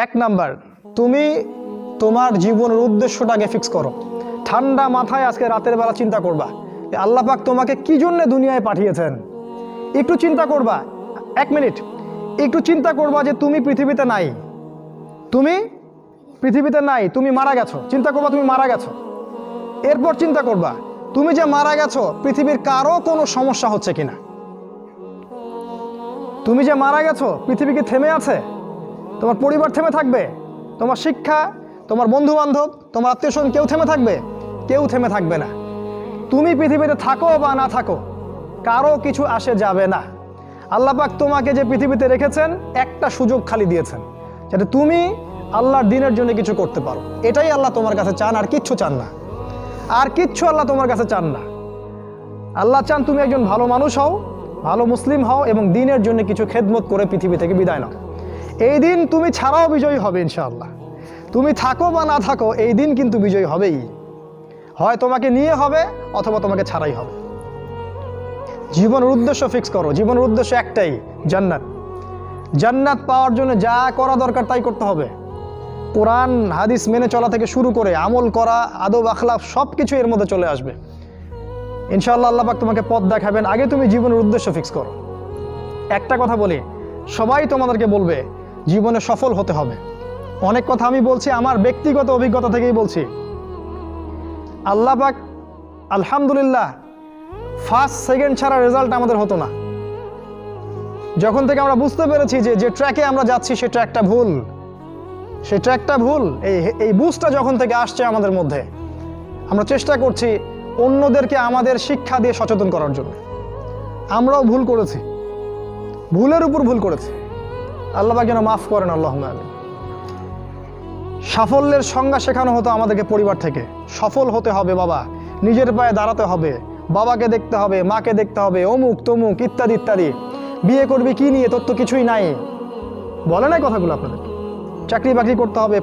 এক নাম্বার, তুমি তোমার জীবনের উদ্দেশ্যটাকে ফিক্স করো। ঠান্ডা মাথায় আজকে রাতের বেলা চিন্তা করবা আল্লাহ পাক তোমাকে কি জন্য দুনিয়ায় পাঠিয়েছেন। একটু চিন্তা করবা, 1 মিনিট একটু চিন্তা করবা যে তুমি পৃথিবীতে নাই, তুমি পৃথিবীতে নাই, তুমি মারা গেছো। চিন্তা করবা তুমি মারা গেছো। এরপর চিন্তা করবা তুমি যে মারা গেছো পৃথিবীর কারো কোনো সমস্যা হচ্ছে কিনা। তুমি যে মারা গেছো পৃথিবী কি থেমে আছে? তোমার পরিবার থেমে থাকবে? তোমার শিক্ষা, তোমার বন্ধু বান্ধব, তোমার আত্মীয় স্বজন কেউ থেমে থাকবে? কেউ থেমে থাকবে না। তুমি পৃথিবীতে থাকো বা না থাকো কারো কিছু আসে যাবে না। আল্লাহ পাক তোমাকে যে পৃথিবীতে রেখেছেন একটা সুযোগ খালি দিয়েছেন, যাতে তুমি আল্লাহর দ্বীনের জন্য কিছু করতে পারো। এটাই আল্লাহ তোমার কাছে চান, আর কিচ্ছু চান না। আর কিচ্ছু আল্লাহ তোমার কাছে চান না। আল্লাহ চান তুমি একজন ভালো মানুষ হও, ভালো মুসলিম হও এবং দ্বীনের জন্য কিছু খেদমত করে পৃথিবী থেকে বিদায় নাও। এই দিন তুমি ছাড়াও বিজয়ী হবে ইনশাআল্লাহ। তুমি থাকো বা না থাকো এই দিন কিন্তু বিজয়ী হবেই। হয় তোমাকে নিয়ে হবে অথবা তোমাকে ছাড়াই হবে। জীবনের উদ্দেশ্য ফিক্স করো। জীবনের উদ্দেশ্য একটাই, জান্নাত। জান্নাত পাওয়ার জন্য যা করা দরকার তাই করতে হবে। কোরআন হাদিস মেনে চলা থেকে শুরু করে আমল করা, আদব আখলাক সব কিছু এর মধ্যে চলে আসবে ইনশাআল্লাহ। আল্লাহ পাক তোমাকে পথ দেখাবেন। আগে তুমি জীবনের উদ্দেশ্য ফিক্স করো। একটা কথা বলি, সবাই তোমাদেরকে বলবে জীবনে সফল হতে হবে। অনেক কথা আমি বলছি আমার ব্যক্তিগত অভিজ্ঞতা থেকেই বলছি। আল্লাহ পাক আলহামদুলিল্লাহ ফার্স্ট সেকেন্ড ছাড়া রেজাল্ট আমাদের হতো না। যখন থেকে আমরা বুঝতে পেরেছি যে ট্র্যাকে আমরা যাচ্ছি সে ট্র্যাকটা ভুল, সেই ট্র্যাকটা ভুল, এই বুঝটা যখন থেকে আসছে আমাদের মধ্যে, আমরা চেষ্টা করছি অন্যদেরকে আমাদের শিক্ষা দিয়ে সচেতন করার জন্য। আমরাও ভুল করেছি, ভুলের উপর ভুল করেছি। আল্লাহ পাক যেন মাফ করেন, আল্লাহুম্মা আমিন। সাফল্যের সংজ্ঞা শেখানো হতো আমাদেরকে পরিবার থেকে। সফল হতে হবে বাবা, নিজের পায়ে দাঁড়াতে হবে, বাবাকে দেখতে হবে, মাকে দেখতে হবে, অমুক তমুক ইত্যাদি ইত্যাদি। বিয়ে করবি কি নিয়ে, তোর তো কিছুই নাই, বলে নাই কথাগুলো আপনাদের। চাকরি বাকরি করতে হবে,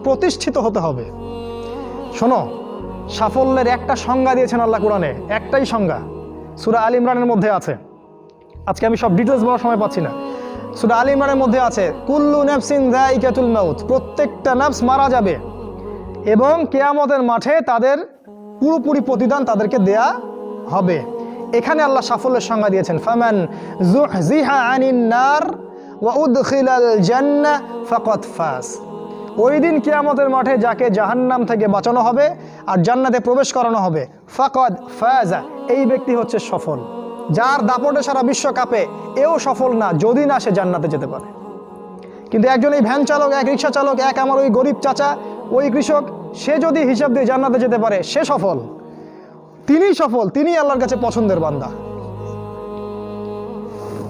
প্রতিষ্ঠিত হতে হবে। শোনো, সাফল্যের একটা সংজ্ঞা দিয়েছেন আল্লাহ কোরআনে, একটাই সংজ্ঞা, সূরা আল ইমরানের মধ্যে আছে। আজকে আমি সব ডিটেলস বলার সময় পাচ্ছি না। সূরা আল ইমরানের মধ্যে আছে কুল্লু নাফসিন যায়িকাতুল মাউত, প্রত্যেকটা নফস মারা যাবে এবং কিয়ামতের মাঠে তাদের পুরোপুরি প্রতিদান তাদেরকে দেয়া হবে। এখানে আল্লাহ সাফল্যের সংজ্ঞা দিয়েছেন, ফামান যুহজিহা আনিন নার ওয়া উদখিলাল জান্নাহ ফাকাদ ফাজ। ওই দিন কিয়ামতের মাঠে যাকে জাহান্নাম থেকে বাঁচানো হবে আর জান্নাতে প্রবেশ করানো হবে, ফাকাদ ফাজা, এই ব্যক্তি হচ্ছে সফল। যার দাপটে সারা বিশ্ব কাঁপে, এও সফল না যদি না সে জান্নাতে যেতে পারে। কিন্তু একজন এই ভ্যান চালক, এক রিক্সা চালক, এক আমার ওই গরিব চাচা, ওই কৃষক, সে যদি হিসাব দিয়ে জান্নাতে যেতে পারে সে সফল। তিনিই সফল, তিনিই আল্লাহর কাছে পছন্দের বান্দা।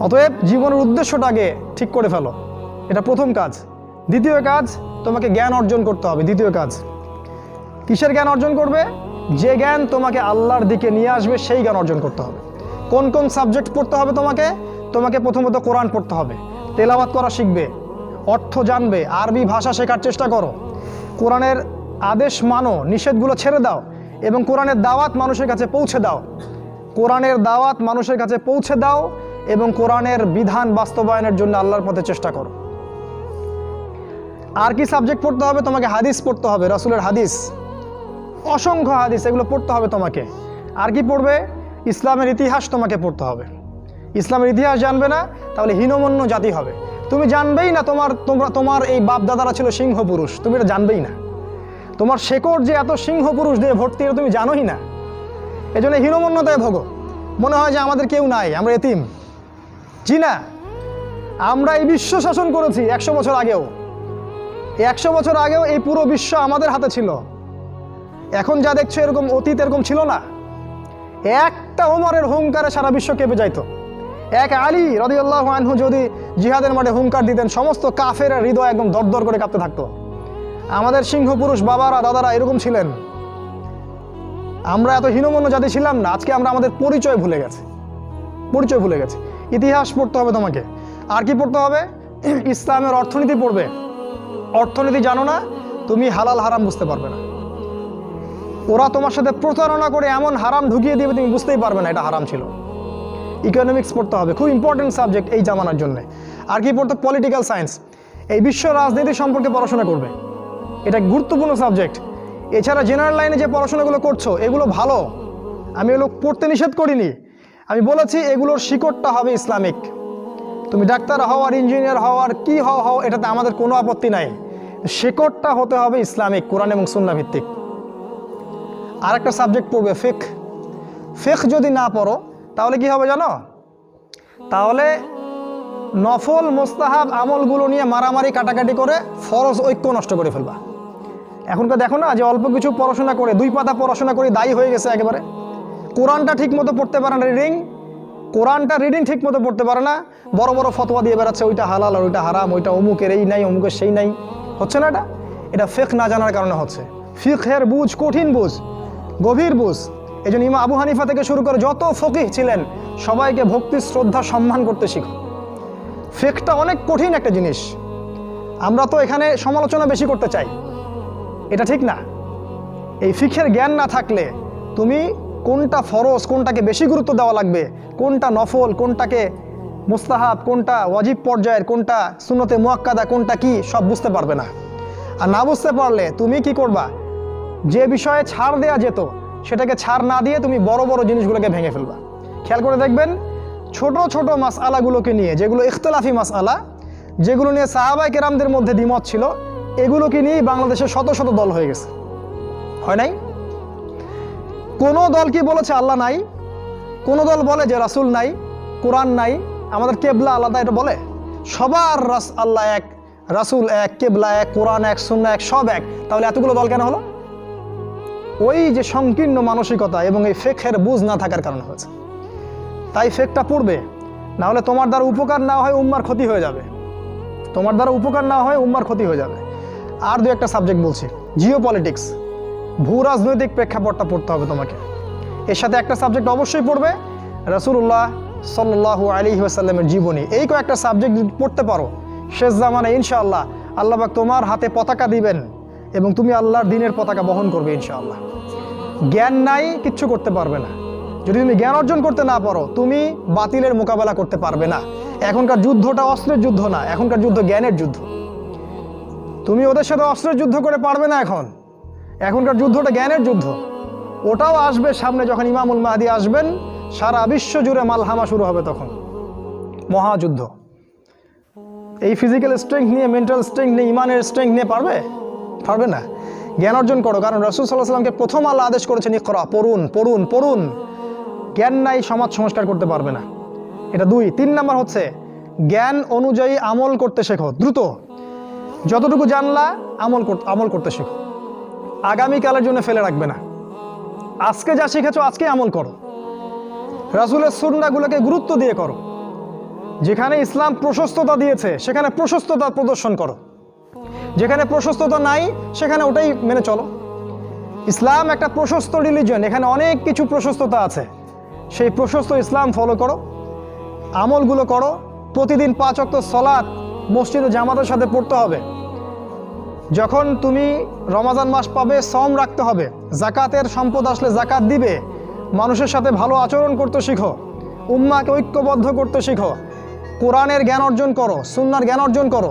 অতএব জীবনের উদ্দেশ্যটাকে ঠিক করে ফেলো, এটা প্রথম কাজ। দ্বিতীয় কাজ, তোমাকে জ্ঞান অর্জন করতে হবে। দ্বিতীয় কাজ, কিসের জ্ঞান অর্জন করবে? যে জ্ঞান তোমাকে আল্লাহর দিকে নিয়ে আসবে সেই জ্ঞান অর্জন করতে হবে। কোন কোন সাবজেক্ট পড়তে হবে তোমাকে প্রথমত কোরআন পড়তে হবে, তেলাওয়াত করা শিখবে, অর্থ জানবে, আরবি ভাষা শেখার চেষ্টা করো, কোরআনের আদেশ মানো, নিষেধগুলো ছেড়ে দাও এবং কোরআনের দাওয়াত মানুষের কাছে পৌঁছে দাও। কোরআনের দাওয়াত মানুষের কাছে পৌঁছে দাও এবং কোরআনের বিধান বাস্তবায়নের জন্য আল্লাহর পথে চেষ্টা করো। আর কি সাবজেক্ট পড়তে হবে? তোমাকে হাদিস পড়তে হবে, রাসূলের হাদিস, অসংখ্য হাদিস, এগুলো পড়তে হবে তোমাকে। আর কি পড়বে? ইসলামের ইতিহাস তোমাকে পড়তে হবে। ইসলামের ইতিহাস জানবে না তাহলে হীনমন্য জাতি হবে। তুমি জানবেই না তোমার এই বাপ দাদারা ছিল সিংহ পুরুষ, তুমি এটা জানবেই না। তোমার শেকড় যে এত সিংহ পুরুষ দিয়ে ভর্তি, এটা তুমি জানোই না। এই জন্য হীনমন্যতায় ভোগো, মনে হয় যে আমাদের কেউ নাই, আমরা এতিম। জি না, আমরা এই বিশ্ব শাসন করেছি 100 বছর আগেও। 100 বছর আগেও এই পুরো বিশ্ব আমাদের হাতে ছিল। এখন যা দেখছো এরকম অতীত এরকম ছিল না। একটা ওমরের হুঙ্কারে সারা বিশ্ব কেঁপে যাইতো। এক আলী রাদিয়াল্লাহু আনহু যদি জিহাদের মাঠে হুঙ্কার দিতেন, সমস্ত কাফের হৃদয় একদম দরদর করে কাঁপতে থাকতো। আমাদের সিংহ পুরুষ বাবারা দাদারা এরকম ছিলেন। আমরা এত হীনমন্য জাতি ছিলাম না। আজকে আমরা আমাদের পরিচয় ভুলে গেছি। ইতিহাস পড়তে হবে তোমাকে। আর কি পড়তে হবে? ইসলামের অর্থনীতি পড়বে। অর্থনীতি জানো না, তুমি হালাল হারাম বুঝতে পারবে না। ওরা তোমার সাথে প্রতারণা করে এমন হারাম ঢুকিয়ে দিবে তুমি বুঝতেই পারবে না এটা হারাম ছিল। ইকোনমিক্স পড়তে হবে, খুব ইম্পর্টেন্ট সাবজেক্ট এই জামানার জন্য। আর কি পড়তে? Political science. এই বিশ্ব রাজনীতি সম্পর্কে পড়াশোনা করবে, এটা গুরুত্বপূর্ণ সাবজেক্ট। এছাড়া জেনারেল লাইনে যে পড়াশোনাগুলো করছো এগুলো ভালো, আমি এগুলো পড়তে নিষেধ করিনি। আমি বলেছি এগুলোর শিকড়টা হবে ইসলামিক। তুমি ডাক্তার হও আর ইঞ্জিনিয়ার হও আর কি হও এটাতে আমাদের কোনো আপত্তি নাই, শিকড়টা হতে হবে ইসলামিক, কোরআন এবং সুন্নাহ ভিত্তিক। আর একটা সাবজেক্ট পড়বে ফিকহ। ফিকহ যদি না পড়ো তাহলে কি হবে জানো? তাহলে নফল মুস্তাহাব আমলগুলো নিয়ে মারামারি কাটাকাটি করে ফরজ ঐক্য নষ্ট করে ফেলবা। এখনকার দেখো না যে অল্প কিছু পড়াশোনা করে 2 পাতা পড়াশোনা করে দায়ী হয়ে গেছে একেবারে। কোরআনটা ঠিক মতো পড়তে পারে না, কোরআনটা রিডিং ঠিক মতো পড়তে পারে না, বড় বড় ফতোয়া দিয়ে বেড়াচ্ছে ওইটা হালাল আর ওইটা হারাম, ওইটা অমুকের এই নাই অমুকের সেই নাই। হচ্ছে না এটা ফিকহ না জানার কারণে হচ্ছে। ফিকহের বুঝ কঠিন বুঝ, গভীর বুঝ। এই জন্য ইমাম আবু হানিফা থেকে শুরু করে যত ফকিহ ছিলেন সবাইকে ভক্তি শ্রদ্ধা সম্মান করতে শিখো। ফিকহটা অনেক কঠিন একটা জিনিস। আমরা তো এখানে সমালোচনা বেশি করতে চাই, এটা ঠিক না। এই ফিকহের জ্ঞান না থাকলে তুমি কোনটা ফরজ, কোনটাকে বেশি গুরুত্ব দেওয়া লাগবে, কোনটা নফল, কোনটাকে মুস্তাহাব, কোনটা ওয়াজিব পর্যায়ের, কোনটা সুন্নতে মুআক্কাদা, কোনটা কি সব বুঝতে পারবে না। আর না বুঝতে পারলে তুমি কি করবা? যে বিষয়ে ছাড় দেয়া যেত সেটাকে ছাড় না দিয়ে তুমি বড় বড় জিনিসগুলোকে ভেঙে ফেলবা। খেয়াল করে দেখবেন ছোট ছোট মাসআলাগুলোকে নিয়ে, যেগুলো ইখতিলাফি মাসআলা, যেগুলো নিয়ে সাহাবায়ে কেরামদের মধ্যে দ্বিমত ছিল, এগুলোকে নিয়েই বাংলাদেশে শত শত দল হয়ে গেছে। হয় নাই? কোনো দল কি বলেছে আল্লাহ নাই? কোনো দল বলে যে রাসূল নাই, কোরআন নাই, আমাদের কেবলা আলাদা, এটা বলে? সবার আল্লাহ এক, রাসূল এক, কেবলা এক, কোরআন এক, সুন্নাহ এক, সব এক। তাহলে এতগুলো দল কেন হলো? ওই যে সংকীর্ণ মানসিকতা এবং এই ফিকহের বুঝ না থাকার কারণে হয়েছে। তাই ফিকহটা পড়বে, না হলে তোমার দ্বারা উপকার না হয় উম্মার ক্ষতি হয়ে যাবে। তোমার দ্বারা উপকার না হয় উম্মার ক্ষতি হয়ে যাবে। আর 2-1টা সাবজেক্ট বলছি। জিও পলিটিক্স, ভূ রাজনৈতিক প্রেক্ষাপটটা পড়তে হবে তোমাকে। এর সাথে একটা সাবজেক্ট অবশ্যই পড়বে রাসূলুল্লাহ সাল্লাল্লাহু আলাইহি ওয়াসাল্লামের জীবনী। এই কয়েকটা সাবজেক্ট যদি পড়তে পারো, শেষ জামানায় ইনশাআল্লাহ আল্লাহ পাক তোমার হাতে পতাকা দিবেন এবং তুমি আল্লাহর দ্বীনের পতাকা বহন করবে ইনশাআল্লাহ। জ্ঞান নাই, কিচ্ছু করতে পারবে না। যদি তুমি জ্ঞান অর্জন করতে না পারো, তুমি বাতিলের মোকাবেলা করতে পারবে না। এখনকার যুদ্ধটা অস্ত্রের যুদ্ধ না, এখনকার যুদ্ধ জ্ঞানের যুদ্ধ। তুমি ওদের সাথে অস্ত্রের যুদ্ধ করে পারবে না। এখনকার যুদ্ধটা জ্ঞানের যুদ্ধ। ওটাও আসবে সামনে, যখন ইমামুল মাহদী আসবেন, সারা বিশ্ব জুড়ে মালহামা শুরু হবে, তখন মহাযুদ্ধ। এই ফিজিক্যাল স্ট্রেংথ নিয়ে, মেন্টাল স্ট্রেংথ নিয়ে, ইমানের স্ট্রেংথ নিয়ে পারবে না। জ্ঞান অর্জন করো, কারণ রাসূল সাল্লাল্লাহু আলাইহি ওয়াসাল্লামকে প্রথম আল্লাহ আদেশ করেছেন ইকরা, পড়ুন পড়ুন পড়ুন। জ্ঞান নাই, সমাজ সংস্কার করতে পারবে না। এটা 2। 3 নাম্বার হচ্ছে জ্ঞান অনুযায়ী আমল করতে শেখো দ্রুত। যতটুকু জানলা আমল করতে শেখো, আগামীকালের জন্য ফেলে রাখবে না। আজকে যা শিখেছো আজকে আমল করো। রাসূলের সুন্নাহগুলোকে গুরুত্ব দিয়ে করো। যেখানে ইসলাম প্রশস্ততা দিয়েছে সেখানে প্রশস্ততা প্রদর্শন করো, যেখানে প্রশস্ততা নাই সেখানে ওটাই মেনে চলো। ইসলাম একটা প্রশস্ত রিলিজিয়ন, এখানে অনেক কিছু প্রশস্ততা আছে। সেই প্রশস্ত ইসলাম ফলো করো, আমলগুলো করো। প্রতিদিন 5 ওয়াক্ত সালাত মসজিদে জামাতের সাথে পড়তে হবে। যখন তুমি রমাজান মাস পাবে, সওম রাখতে হবে। জাকাতের সম্পদ আসলে জাকাত দিবে। মানুষের সাথে ভালো আচরণ করতে শিখো, উম্মাকে ঐক্যবদ্ধ করতে শিখো। কোরআনের জ্ঞান অর্জন করো, সুন্নাহর জ্ঞান অর্জন করো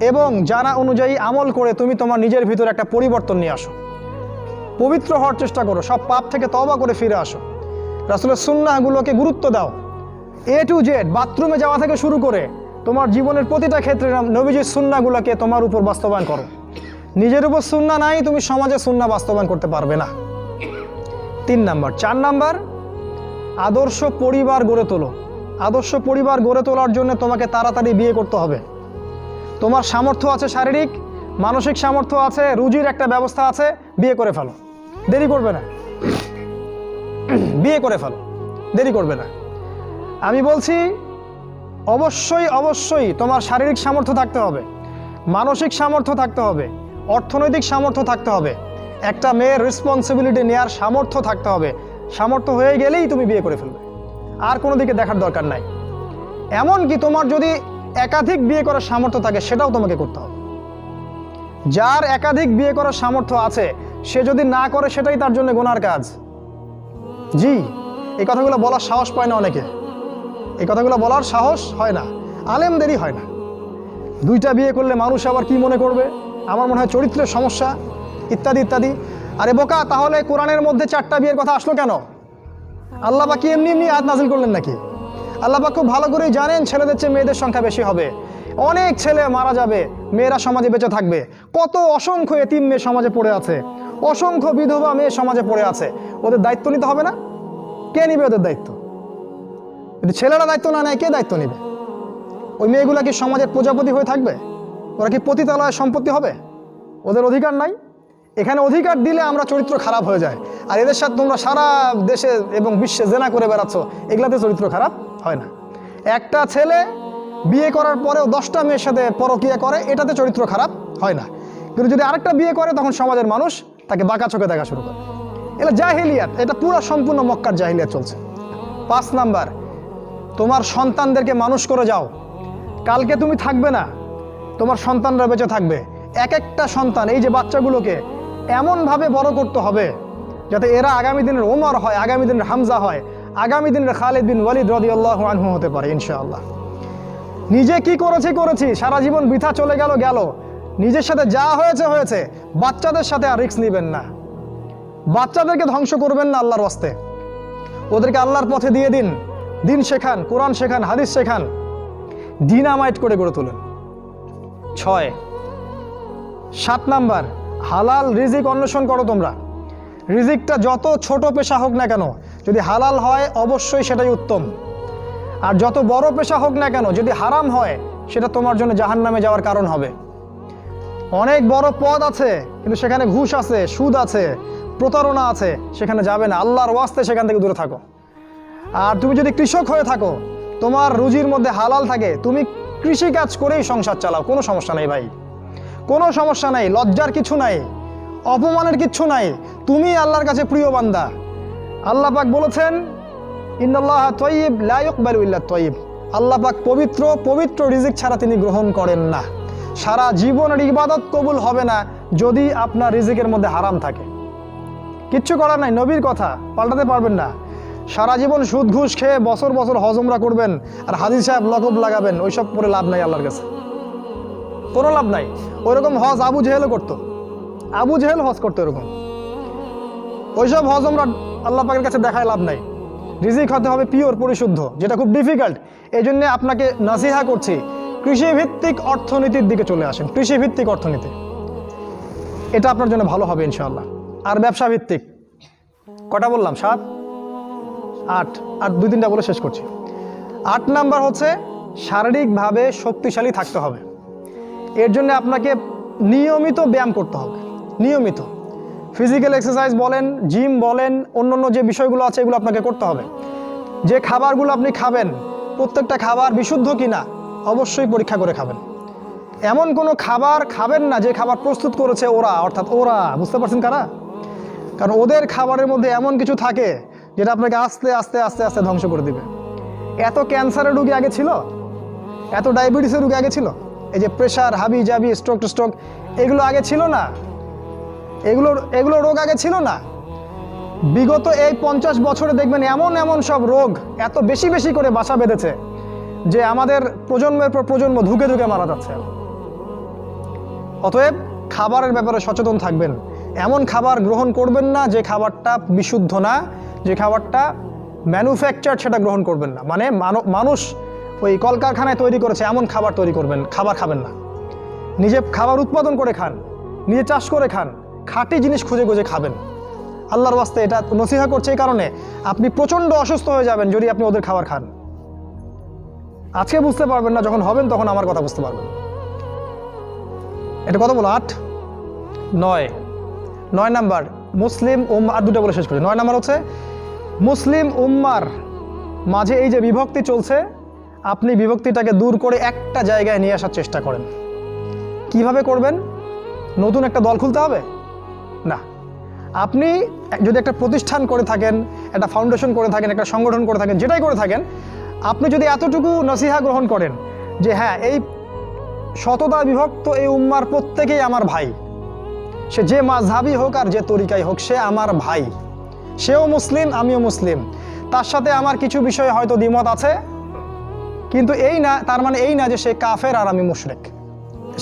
এবং জানা অনুযায়ী আমল করে তুমি তোমার নিজের ভিতরে একটা পরিবর্তন নিয়ে আসো। পবিত্র হওয়ার চেষ্টা করো, সব পাপ থেকে তওবা করে ফিরে আসো। রাসূলের সুন্নাহগুলোকে গুরুত্ব দাও। A to Z, বাথরুমে যাওয়া থেকে শুরু করে তোমার জীবনের প্রতিটা ক্ষেত্রে নবীজির সুন্নাহগুলোকে তোমার উপর বাস্তবায়ন করো। নিজের উপর সুন্নাহ নাই, তুমি সমাজে সুন্নাহ বাস্তবায়ন করতে পারবে না। 3 নাম্বার। 4 নাম্বার, আদর্শ পরিবার গড়ে তোলো। আদর্শ পরিবার গড়ে তোলার জন্য তোমাকে তাড়াতাড়ি বিয়ে করতে হবে। তোমার সামর্থ্য আছে, শারীরিক মানসিক সামর্থ্য আছে, রুজির একটা ব্যবস্থা আছে, বিয়ে করে ফেলো, দেরি করবে না। বিয়ে করে ফেলো, দেরি করবে না। আমি বলছি অবশ্যই অবশ্যই তোমার শারীরিক সামর্থ্য থাকতে হবে, মানসিক সামর্থ্য থাকতে হবে, অর্থনৈতিক সামর্থ্য থাকতে হবে, একটা মেয়ের রেসপন্সিবিলিটি নেওয়ার সামর্থ্য থাকতে হবে। সামর্থ্য হয়ে গেলেই তুমি বিয়ে করে ফেলবে, আর কোনো দিকে দেখার দরকার নাই। এমনকি তোমার যদি একাধিক বিয়ে করার সামর্থ্য থাকে সেটাও তোমাকে করতে হবে। যার একাধিক বিয়ে করার সামর্থ্য আছে সে যদি না করে সেটাই তার জন্য গুনার কাজ। জি, এই কথাগুলো বলার সাহস পায় না অনেকে, এই কথাগুলো বলার সাহস হয় না, আলেমদেরই হয় না। দুইটা বিয়ে করলে মানুষ আবার কি মনে করবে, আমার মনে হয় চরিত্রের সমস্যা, ইত্যাদি ইত্যাদি। আরে বোকা, তাহলে কোরআনের মধ্যে 4টা বিয়ের কথা আসলো কেন? আল্লাহ পাক কি এমনি এমনি আয়াত নাজিল করলেন নাকি? আল্লাহ পাক খুব ভালো করেই জানেন ছেলেদের চেয়ে মেয়েদের সংখ্যা বেশি হবে, অনেক ছেলে মারা যাবে, মেয়েরা সমাজে বেঁচে থাকবে। কত অসংখ্য এতিম মেয়ে সমাজে পড়ে আছে, অসংখ্য বিধবা মেয়ে সমাজে পড়ে আছে। ওদের দায়িত্ব নিতে হবে না? কে নিবে ওদের দায়িত্ব? যদি ছেলেরা দায়িত্ব না নেয় কে দায়িত্ব নিবে? ওই মেয়েগুলা কি সমাজের প্রজাপতি হয়ে থাকবে? ওরা কি পতিতালয়ের সম্পত্তি হবে? ওদের অধিকার নাই? এখানে অধিকার দিলে আমরা চরিত্র খারাপ হয়ে যায়। আর এদের সাথে তোমরা সারা দেশে এবং বিশ্বে জেনা করে বেড়াচ্ছ, এগুলাতে চরিত্র খারাপ হয় না। একটা ছেলে বিয়ে করার পরেও 10টা মেয়ের সাথে পরকীয়া করে, এটাতে চরিত্র খারাপ হয় না। কিন্তু যদি আরেকটা বিয়ে করে তখন সমাজের মানুষ তাকে বাঁকা চোখে দেখা শুরু করে। এটা জাহিলিয়াত, এটা পুরো সম্পূর্ণ মক্কার জাহিলিয়াত চলছে। 5 নাম্বার, তোমার সন্তানদেরকে মানুষ করে যাও। কালকে তুমি থাকবে না, তোমার সন্তানরা বেঁচে থাকবে। এক একটা সন্তান, এই যে বাচ্চাগুলোকে এমনভাবে বড় করতে হবে যাতে এরা আগামী দিনের ওমর হয়, আগামী দিনের হামজা হয়, আগামী দিনের খালিদ বিন ওয়ালিদ রাদিয়াল্লাহু আনহু হতে পারে ইনশাআল্লাহ। নিজে কি করেছি, সারা জীবন বৃথা চলে গেল। নিজের সাথে যা হয়েছে হয়েছে, বাচ্চাদের সাথে আর রিস্ক নেবেন না। বাচ্চাদেরকে ধ্বংস করবেন না আল্লাহর ওয়াস্তে। ওদেরকে আল্লাহর পথে দিয়ে দিন, দিন শেখান, কোরআন শেখান, হাদিস শেখান, ডিনামাইট করে গড়ে তোলেন। 7 নাম্বার, হালাল রিজিক অন্বেষণ করো তোমরা। রিজিকটা যত ছোট পেশা হোক না কেন, যদি হালাল হয় অবশ্যই সেটাই উত্তম। আর যত বড় পেশা হোক না কেন, যদি হারাম হয় সেটা তোমার জন্য জাহান্নামে যাওয়ার কারণ হবে। অনেক বড় পদ আছে কিন্তু সেখানে ঘুষ আছে, সুদ আছে, প্রতারণা আছে, সেখানে যাবে না। আল্লাহর ওয়াস্তে সেখান থেকে দূরে থাকো। আর তুমি যদি কৃষক হয়ে থাকো, তোমার রুজির মধ্যে হালাল থাকে, তুমি কৃষিকাজ করেই সংসার চালাও, কোনো সমস্যা নেই ভাই, কোনো সমস্যা নাই। লজ্জার কিছু নাই, অপমানের কিচ্ছু নাই। তুমি আল্লাহর কাছে প্রিয় বান্দা। আল্লাহ পাক বলেছেন ইন্নাল্লাহা তাইয়্যিব লা ইয়াকবালু ইল্লা তাইয়্যিব। আল্লাহ পাক পবিত্র, পবিত্র রিজিক ছাড়া তিনি গ্রহণ করেন না। সারা জীবনের ইবাদত কবুল হবে না যদি আপনার রিজিকের মধ্যে হারাম থাকে। কিচ্ছু করার নাই, নবীর কথা পাল্টাতে পারবেন না। সারা জীবন সুদ ঘুষ খেয়ে বছর বছর হজ উমরা করবেন আর হাদিস সাহেব লকব লাগাবেন, ওইসব করে লাভ নাই আল্লাহর কাছে, কোনো লাভ নাই। ওইরকম হজ আবু জেহেলও করতো, আবু জেহেল হজ করতো এরকম। ওইসব হজ উমরা আল্লাহ পাকের কাছে দেখায় লাভ নাই। রিজিক হতে হবে পিওর, পরিশুদ্ধ, যেটা খুব ডিফিকাল্ট। এই জন্যে আপনাকে নাসিহা করছি, কৃষিভিত্তিক অর্থনীতির দিকে চলে আসেন। কৃষিভিত্তিক অর্থনীতি, এটা আপনার জন্য ভালো হবে ইনশাআল্লাহ। আর ব্যবসা ভিত্তিক, কটা বললাম? 7, 8, আর 2-3টা বলে শেষ করছি। 8 নাম্বার হচ্ছে শারীরিকভাবে শক্তিশালী থাকতে হবে। এর জন্য আপনাকে নিয়মিত ব্যায়াম করতে হবে, নিয়মিত ফিজিক্যাল এক্সারসাইজ বলেন, জিম বলেন, অন্যান্য যে বিষয়গুলো আছে এগুলো আপনাকে করতে হবে। যে খাবারগুলো আপনি খাবেন, প্রত্যেকটা খাবার বিশুদ্ধ কিনা অবশ্যই পরীক্ষা করে খাবেন। এমন কোনো খাবার খাবেন না যে খাবার প্রস্তুত করেছে ওরা, অর্থাৎ ওরা, বুঝতে পারছেন কারা? কারণ ওদের খাবারের মধ্যে এমন কিছু থাকে যেটা আপনাকে আস্তে আস্তে আস্তে আস্তে ধ্বংস করে দিবে। এত ক্যান্সারের রোগী আগে ছিল, এত ডায়াবেটিসের রোগী আগে ছিল, এই যে প্রেশার, হাবি জাবি, স্ট্রোক এগুলো আগে ছিল না, এগুলো রোগ আগে ছিল না। বিগত এই 50 বছরে দেখবেন এমন এমন সব রোগ এত বেশি বেশি করে বাসা বেঁধেছে যে আমাদের প্রজন্মের পর প্রজন্ম ধুকে ধুকে মারা যাচ্ছে। অতএব খাবারের ব্যাপারে সচেতন থাকবেন। এমন খাবার গ্রহণ করবেন না যে খাবারটা বিশুদ্ধ না, যে খাবারটা ম্যানুফ্যাকচার, সেটা গ্রহণ করবেন না। মানে মানুষ ওই কলকারখানায় তৈরি করেছে এমন খাবার খাবার খাবেন না। নিজে খাবার উৎপাদন করে খান, নিজে চাষ করে খান, খাঁটি জিনিস খুঁজে খুঁজে খাবেন। আল্লাহর ওয়াস্তে এটা নসিহা করছে এই কারণে, আপনি প্রচণ্ড অসুস্থ হয়ে যাবেন যদি আপনি ওদের খাবার খান। আজকে বুঝতে পারবেন না, যখন হবেন তখন আমার কথা বুঝতে পারবেন। এটা কত বলো? 8, 9 নাম্বার মুসলিম উম্মাহ, আর 2টা বলে শেষ করি। 9 নাম্বার হচ্ছে মুসলিম উম্মার মাঝে এই যে বিভক্তি চলছে, আপনি বিভক্তিটাকে দূর করে একটা জায়গায় নিয়ে আসার চেষ্টা করেন। কিভাবে করবেন? নতুন একটা দল খুলতে হবে না। আপনি যদি একটা প্রতিষ্ঠান করে থাকেন, একটা ফাউন্ডেশন করে থাকেন, একটা সংগঠন করে থাকেন, যেটাই করে থাকেন, আপনি যদি এতটুকু নসিহা গ্রহণ করেন যে হ্যাঁ, এই শতদা বিভক্ত এই উম্মার প্রত্যেকেই আমার ভাই, সে যে মাযহাবই হোক আর যে তরিকাই হোক, সে আমার ভাই, সেও মুসলিম, আমিও মুসলিম, তার সাথে আমার কিছু বিষয়ে হয়তো দ্বিমত আছে, কিন্তু এই না, তার মানে এই না যে সে কাফের আর আমি মুশরিক।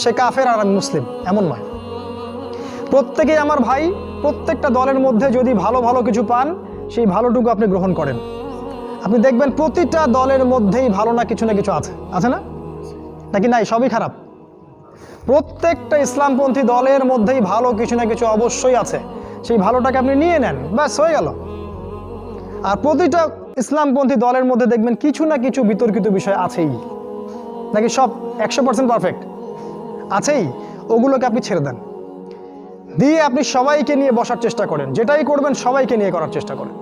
সে কাফের আর আমি মুসলিম, এমন নয়। প্রত্যেকেই আমার ভাই। প্রত্যেকটা দলের মধ্যে যদি ভালো ভালো কিছু পান, সেই ভালোটুকু আপনি গ্রহণ করেন। আপনি দেখবেন প্রতিটা দলের মধ্যেই ভালো না কিছু আছে, আছে না? নাকি নাই, সবই খারাপ? প্রত্যেকটা ইসলামপন্থী দলের মধ্যেই ভালো কিছু না কিছু অবশ্যই আছে। সেই ভালোটাকে আপনি নিয়ে নেন, ব্যাস হয়ে গেল। আর প্রতিটা ইসলামপন্থী দলের মধ্যে দেখবেন কিছু না কিছু বিতর্কিত বিষয় আছেই। নাকি সব 100% পারফেক্ট? আছেই। ওগুলোকে আপনি ছেড়ে দেন, দিয়ে আপনি সবাইকে নিয়ে বসার চেষ্টা করেন। যেটাই করবেন সবাইকে নিয়ে করার চেষ্টা করেন।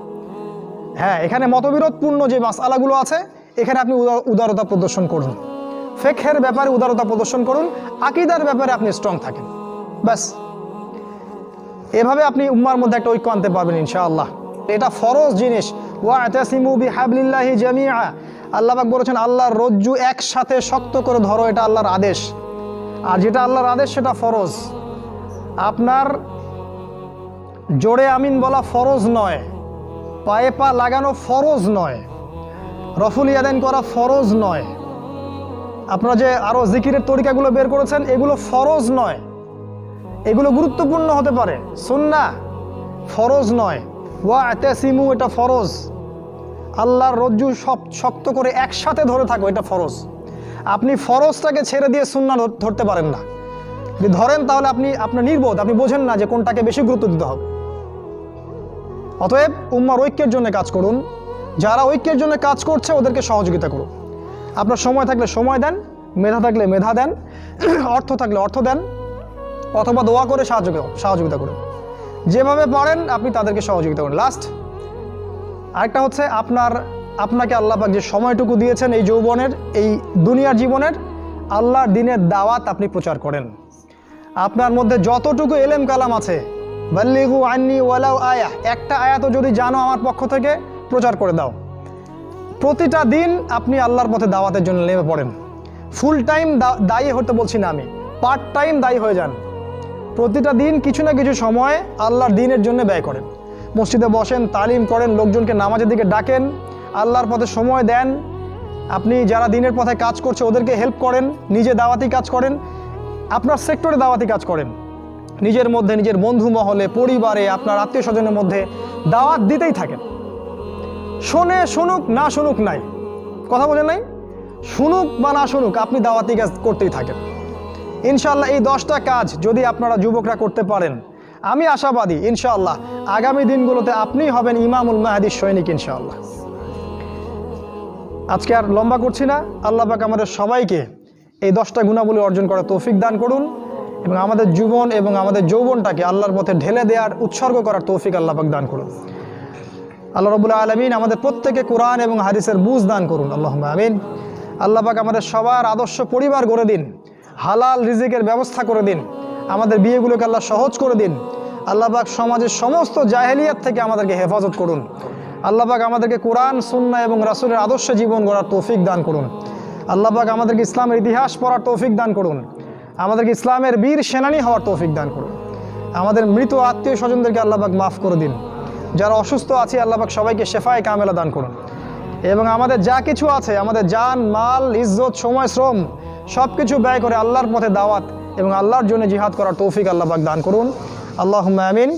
হ্যাঁ, এখানে মতবিরোধপূর্ণ যে মাসআলাগুলো আছে, এখানে আপনি উদারতা প্রদর্শন করুন। ফিকহের ব্যাপারে উদারতা প্রদর্শন করুন, আকীদার ব্যাপারে আপনি স্ট্রং থাকেন, ব্যাস। এভাবে আপনি উম্মার মধ্যে একটা ঐক্য আনতে পারবেন ইনশাআল্লাহ। এটা ফরজ জিনিস। ওয়া'তাসিমু বিহাবলিল্লাহি জামিআ, আল্লাহ পাক বলেছেন আল্লাহর রজ্জু একসাথে শক্ত করে ধরো, এটা আল্লাহর আদেশ। আর যেটা আল্লাহর আদেশ সেটা ফরজ। আপনার জোরে আমিন বলা ফরজ নয়, পায়ে পা লাগানো ফরজ নয়, রফুল ইয়াদাইন করা ফরজ নয়, আপনারা যে আরও জিকিরের তরিকাগুলো বের করেছেন এগুলো ফরজ নয়। এগুলো গুরুত্বপূর্ণ হতে পারে, সুন্নাহ, ফরজ নয়। ওয়া'তাসিমু এটা ফরজ। আল্লাহর রজ্জু সব শক্ত করে একসাথে ধরে থাকো, এটা ফরজ। আপনি ফরজটাকে ছেড়ে দিয়ে সুন্নাহ ধরতে পারেন না। যদি ধরেন তাহলে আপনি আপনার নির্বোধ, আপনি বোঝেন না যে কোনটাকে বেশি গুরুত্ব দিতে হবে। অতএব উম্মার ঐক্যের জন্য কাজ করুন। যারা ঐক্যের জন্য কাজ করছে ওদেরকে সহযোগিতা করুন। আপনার সময় থাকলে সময় দেন, মেধা থাকলে মেধা দেন, অর্থ থাকলে অর্থ দেন, অথবা দোয়া করে সহযোগিতা করুন। যেভাবে পারেন আপনি তাদেরকে সহযোগিতা করুন। লাস্ট আরেকটা হচ্ছে, আপনাকে আল্লাহ পাক যে সময়টুকু দিয়েছেন এই যৌবনের, এই দুনিয়ার জীবনের, আল্লাহর দ্বীনের দাওয়াত আপনি প্রচার করেন। আপনার মধ্যে যতটুকু এলেম কালাম আছে, বাল্লিগু আন্নি ওয়ালাউ আয়া, একটা আয়াতও যদি জানো আমার পক্ষ থেকে, প্রচার করে দাও। প্রতিটা দিন আপনি আল্লাহর পথে দাওয়াতের জন্য নেমে পড়েন। ফুল টাইম দায়ী হতে বলছি না আমি, পার্ট টাইম দায়ী হয়ে যান। প্রতিটা দিন কিছু না কিছু সময় আল্লাহর দ্বীনের জন্য ব্যয় করেন। মসজিদে বসেন, তালিম করেন, লোকজনকে নামাজের দিকে ডাকেন, আল্লাহর পথে সময় দেন। আপনি যারা দ্বীনের পথে কাজ করছে ওদেরকে হেল্প করেন, নিজে দাওয়াতি কাজ করেন, আপনার সেক্টরে দাওয়াতি কাজ করেন। নিজের মধ্যে, নিজের বন্ধু মহলে, পরিবারে, আপনার আত্মীয় স্বজনের মধ্যে দাওয়াত দিতেই থাকেন। শোনে শুনুক, না শুনুক নাই, কথা বোঝেন নাই? শুনুক বা না শুনুক, আপনি দাওয়াতি কাজ করতেই থাকেন। ইনশাআল্লাহ এই 10টা কাজ যদি আপনারা যুবকরা করতে পারেন, আমি আশাবাদী ইনশাআল্লাহ আগামী দিনগুলোতে আপনিই হবেন ইমামুল মাহদির সৈনিক ইনশাআল্লাহ। আজকে আর লম্বা করছি না। আল্লাহ পাক আমাদের সবাইকে এই 10টা গুণাবলী অর্জন করার তৌফিক দান করুন, এবং আমাদের জীবন এবং আমাদের যৌবনটাকে আল্লাহর পথে ঢেলে দেওয়ার, উৎসর্গ করার তৌফিক আল্লাহ পাক দান করুন। আল্লাহ রাব্বুল আলামিন আমাদের প্রত্যেকে কোরআন এবং হাদিসের বুঝ দান করুন, আল্লাহুম্মা আমিন। আল্লাহ পাক আমাদের সবার আদর্শ পরিবার গড়ে দিন, হালাল রিজিকের ব্যবস্থা করে দিন, আমাদের বিয়েগুলোকে আল্লাহ সহজ করে দিন। আল্লাহ পাক সমাজের সমস্ত জাহেলিয়াত থেকে আমাদেরকে হেফাজত করুন। আল্লাহ পাক আমাদেরকে কোরআন, সুন্নাহ এবং রাসূলের আদর্শে জীবন গড়ার তৌফিক দান করুন। আল্লাহ পাক আমাদেরকে ইসলামের ইতিহাস পড়ার তৌফিক দান করুন। আমাদেরকে ইসলামের বীর সেনানী হওয়ার তৌফিক দান করুন। আমাদের মৃত আত্মীয় স্বজনদেরকে আল্লাহ পাক মাফ করে দিন। যারা অসুস্থ আছে আল্লাহ পাক সবাইকে শেফায়ে কামেলা দান করুন। এবং আমাদের যা কিছু আছে, আমাদের জান, মাল, ইজ্জত, সময়, শ্রম সব কিছু ব্যয় করে আল্লাহর পথে দাওয়াত এবং আল্লাহর জন্য জিহাদ করার তৌফিক আল্লাহ পাক দান করুন। আল্লাহুম্মা আমিন।